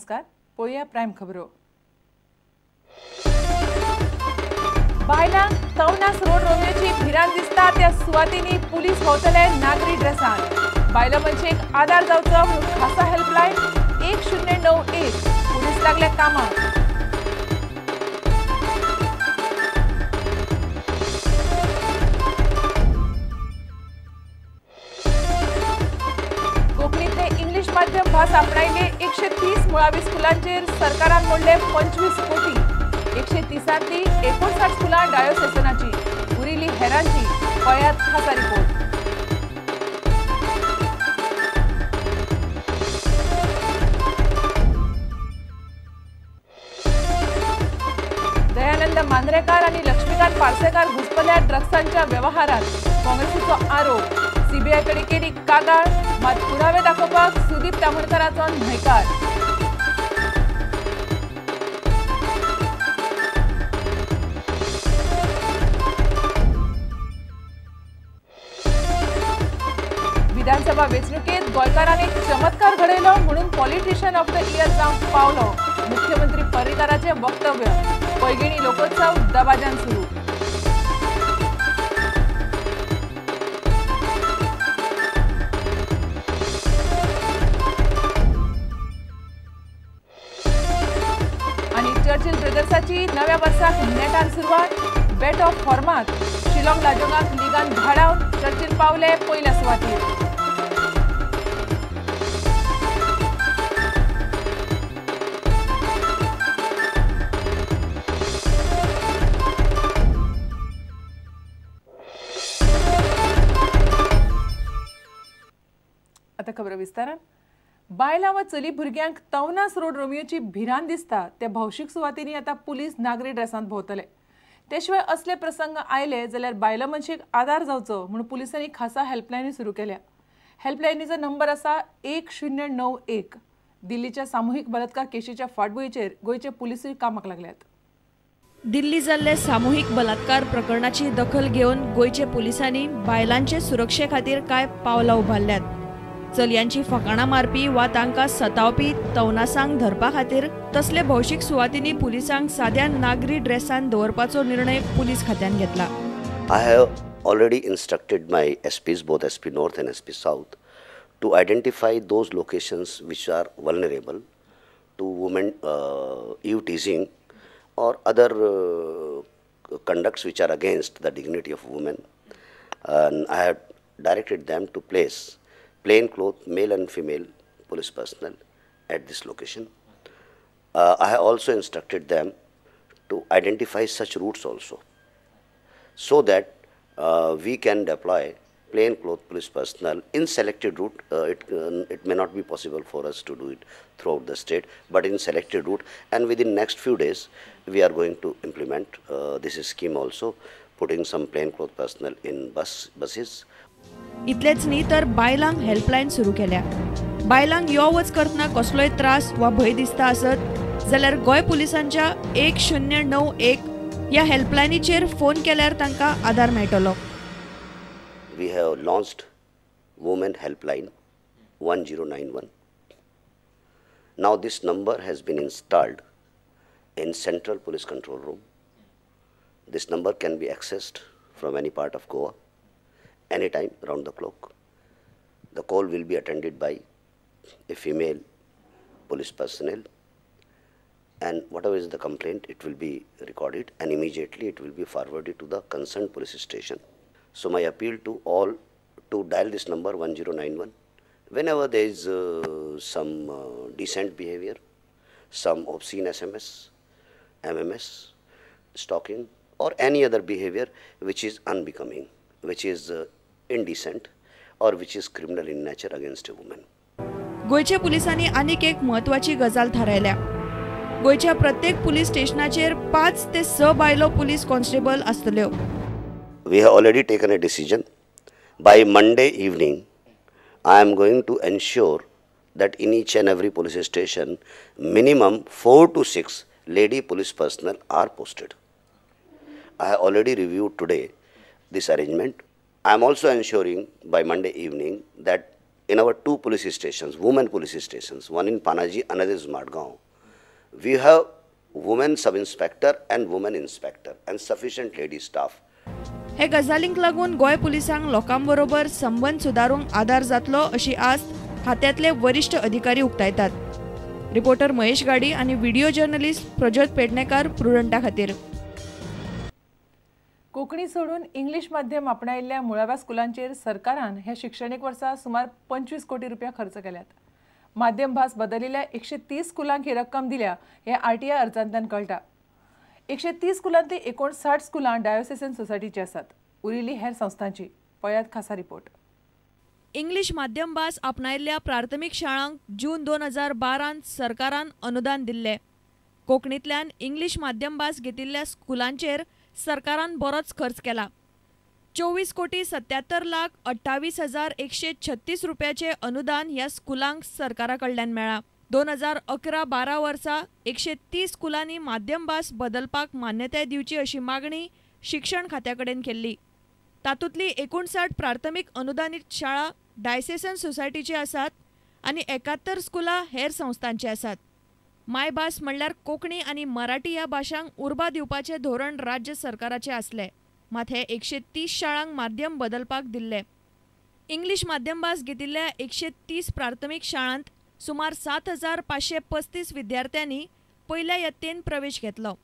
नमस्कार, पळोवया प्रायम खबरो। बायलांक तवनास रोड रोमियोची भिरांत दिसता त्या सुवातींनी पुलीस भोंवतले नागरी ड्रेसान। बायलो मनशेक आदार जावचो म्हणून खासा हेल्पलायन 1091 पुलीस लागले कामाक। कोंकणीतले इंग्लिश माध्यम भास आपणायले 130 मुळावी स्कुलांचेर सरकारान मोडले 25 कोटी। 130 59 स्कुलां डायोसेसनाची, उरिल्ली हेरांची। पळयात खासा रिपोर्ट। दयानंद मांद्रेकार आणि लक्ष्मीकांत पार्सेकार घुसपल्या ड्रग्सांच्या व्यवहारात काँग्रेसीचो आरोप। सीबीआय कडे केली कागाळ, मात पुरावे दाखोवपाक सुदीप तामणकराचो न्हयकार। विधानसभा वेंचणुकेत गोंयकारांनी चमत्कार घडयलो म्हणून पॉलिटिशियन ऑफ द इयर जावंक पावलो। मुख्यमंत्री पर्रीकाराचे वक्तव्य। पैगिणी लोकोत्सव दबाज्यान सुरू। आणि चर्चिल ब्रदर्साची नव्या वर्साक नेटान सुरवात। बेट ऑफ हॉर्मात शिलाँग लाजोंगाक लिगान धाडावन चर्चिल पावले पयल्या सुवातेर। आता खबर विस्तारान। बायलां व चली भुरग्यांक तवनास रोड रोमियोची भिरांत दिसता त्या भौशीक सुवातींनी आता पुलीस नागरी ड्रेसांत भोंवतले। ते शिवाय असले प्रसंग आयले जाल्यार बायलो मनशेक आदार जावचो म्हणून पुलिसांनी खासा हेल्पलायनी सुरू केल्या। हेल्पलायनीचो नंबर आसा 1091। दिल्लीच्या सामुहीक बलात्कार केशीच्या फाटभुंयेचेर गोंयचे पुलिसूय कामाक लागल्यात। दिल्ली जाल्ले सामुहीक बलात्कार प्रकरणाची दखल घेवन गोंयचे पुलिसांनी बायलांचे सुरक्षे खातीर कांय पावलां उबारल्यात। चलयांची फकाणां मारपी वा तांकां सतावपी तवनासांक धरपा खातीर तसले भौशीक सुवातींनी पुलिसांक साद्या नागरी ड्रेसान दवरपाचो निर्णय पुलीस खात्यान घेतला। I have already instructed my SPs, both SP North and SP South, to identify those locations which are vulnerable to women eve teasing or other conducts which are against the dignity of women. And I have directed them to place plain clothes, male and female police personnel at this location. I have also instructed them to identify such routes also, so that we can deploy plain clothes police personnel in selected route. It may not be possible for us to do it throughout the state, but in selected route, and within next few days we are going to implement this scheme also, putting some plain clothes personnel in buses. इतलेच न्ही तर बायलांक helpline सुरू केल्या। बायलांक यो वच करतना कसलोय त्रास वा भय दिसता आसत जाल्यार गोंय पुलिसांच्या 1091 ह्या हेल्पलायनीचेर फोन केल्यार तांकां आदार मेळटलो। We have launched Women Helpline 1091. Now this number has been installed in Central Police Control Room. This number can be accessed from any part of Goa, anytime, round the clock. The call will be attended by a female police personnel, and whatever is the complaint, it will be recorded and immediately it will be forwarded to the concerned police station. So my appeal to all to dial this number 1091 whenever there is some decent behavior, some obscene SMS, MMS, stalking, or any other behavior which is unbecoming, which is indecent, or which is criminal in nature against a woman. गोयच्या पुलिसांनी आनीक एक महत्वाची गजाल थारायल्या। गोयच्या प्रत्येक police स्टेशनाचेर 5 ते 6 बायलो police constable आसतल्यो। We have already taken a decision. By Monday evening, I am going to ensure that in each and every police station, minimum 4 to 6 lady police personnel are posted. I have already reviewed today this arrangement. I am also ensuring by Monday evening that in our 2 police stations, women police stations, one in Panaji, another is Madgaon, we have women sub-inspector and women inspector and sufficient lady staff. हे गजालींक लागून गोय पुलिसांक लोकांबरोबर संबंध सुदारूंक आदार जातलो अशी आस्त खात्यातले वरिष्ठ अधिकारी उक्तायतात। रिपोर्टर महेश गाडी आणि व्हिडिओ जर्नलिस्ट प्रज्योत पेडणेकर, प्रुडंटा खातीर। कोंकणी सोडून इंग्लिश माध्यम आपणायिल्ल्या मुळाव्या स्कुलांचेर सरकारान ह्या शिक्षणीक वर्सा सुमार 25 कोटी रुपया खर्च केल्यात। माध्यम भास बदलिल्ल्या 130 स्कुलांक ही रक्कम दिल्या हे RTI अर्जांतल्यान कळटा। 130 स्कुलांतली 59 स्कुलां डायोसिसन सोसायटीची आसात, उरिल्ली हेर संस्थांची। पळयात खासा रिपोर्ट। इंग्लिश माध्यम भास आपणायिल्ल्या प्राथमीक शाळांक जून 2012 सरकारान अनुदान दिल्ले। कोंकणींतल्यान इंग्लिश माध्यम भास घेतिल्ल्या स्कुलांचेर सरकारान बरोच खर्च केला। 24 कोटी 77 लाख 28,136 रुपयाचे अनुदान ह्या स्कुलांक सरकारा कडल्यान मेळ्ळा। 2011-12 वर्सा 130 स्कुलांनी माध्यम भास बदलपाक मान्यताय दिवची अशी मागणी शिक्षण खात्या कडेन केल्ली। तातूंतली 59 प्राथमीक अनुदानीत शाळा डायसेसन सोसायटीची आसात आनी 71 स्कुलां हेर संस्थांची आसात। मायभास म्हणल्यार कोंकणी आनी मराठी ह्या भाशांक उर्बा दिवपाचे धोरण राज्य सरकाराचे आसले, मात हे 130 शाळांक माध्यम बदलपाक दिल्ले। इंग्लिश माध्यम भास घेतिल्ल्या 130 प्राथमीक शाळांत सुमार 7,535 विद्यार्थ्यांनी पयल्या यत्तेन प्रवेश घेतलो।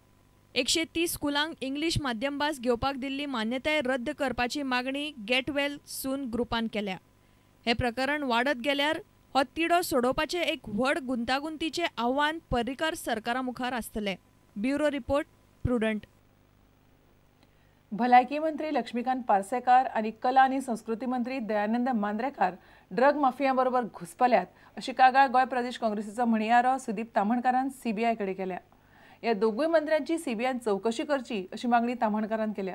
130 स्कुलांक इंग्लिश माध्यम भास घेवपाक दिल्ली मान्यताय रद्द करपाची मागणी गेट वेल सून ग्रुपान केल्या। हे प्रकरण वाडत गेल्यार हो तिडो सोडोवपाचे एक व्हड गुंतागुंतीचे आव्हान पर्रीकार सरकारा मुखार आसतले। Bureau report, prudent. भलायकी मंत्री लक्ष्मीकांत पार्सेकार आणि कला आणि संस्कृती मंत्री दयानंद मांद्रेकार ड्रग माफियांबरोबर घुसपल्यात अशी कागाळ गोय प्रदेश काँग्रेसीचो म्हणयारो सुदीप तामणकारान CBI कडे केल्या। ह्या दोगूय मंत्र्यांची CBIन चौकशी करची अशी मागणी तामणकारान केल्या,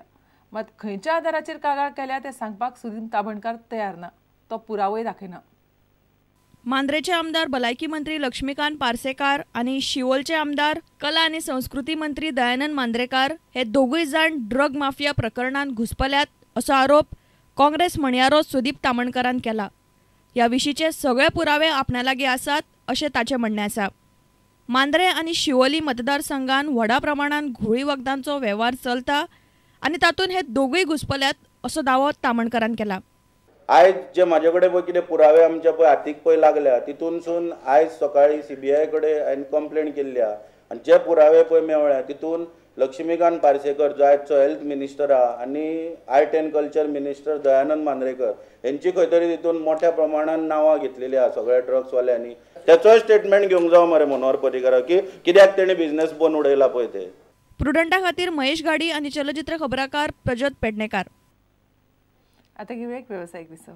मात खंयच्या आधाराचेर कागाळ केल्या ते सांगपाक सुदीप तामणकार तयार ना, तो पुरावोय दाखयना। मांद्रेचे आमदार भलायकी मंत्री लक्ष्मीकांत पार्सेकार आणि शिवोलचे आमदार कला आणि संस्कृती मंत्री दयानंद मांद्रेकार हे दोगूय जाण ड्रग माफिया प्रकरणात घुसपल्यात असो आरोप काँग्रेस म्हणयारो सुदीप तामणकारान केला। ह्या विशींचे सगळे पुरावे आपणा लागीं आसात अशें ताचें म्हणणें आसा। मांद्रे आनी शिवोली मतदारसंघात व्हडा प्रमाणात घुवळी वखदांचो वेव्हार चलता आनी तातूंत हे दोगूय घुसपल्यात असो दावो तामणकारान केला। आयज जे म्हाजे कडेन पळय कितें पुरावे आमच्या पळय हातीक पळय लागल्या तितूनसून आयज सकाळी CBI कडेन हांवें कंप्लेंट केल्ली आहा आनी जे पुरावे पळय मेवल्या तितून लक्ष्मीकांत पार्सेकर जो आयजचो हेल्थ मिनिस्टर आहा आनी art and culture minister Dayanand Mandrekar हेंची खंय तरी तितून मोठ्या प्रमाणात नांवां घेतलेली आहा सगळ्या ड्रग्सवाल्यांनी। त्याचोय स्टेटमेंट घेवंक जावो मरे मनोहर पर्रीकार की कित्याक तेणी बिझनेस बंद उडयला पळय ते। प्रुडंटा खातीर महेश गाडी आणि चलचित्र खबराकार प्रज्योत पेडणेकर। आता घेऊया एक व्यावसायिक विसव।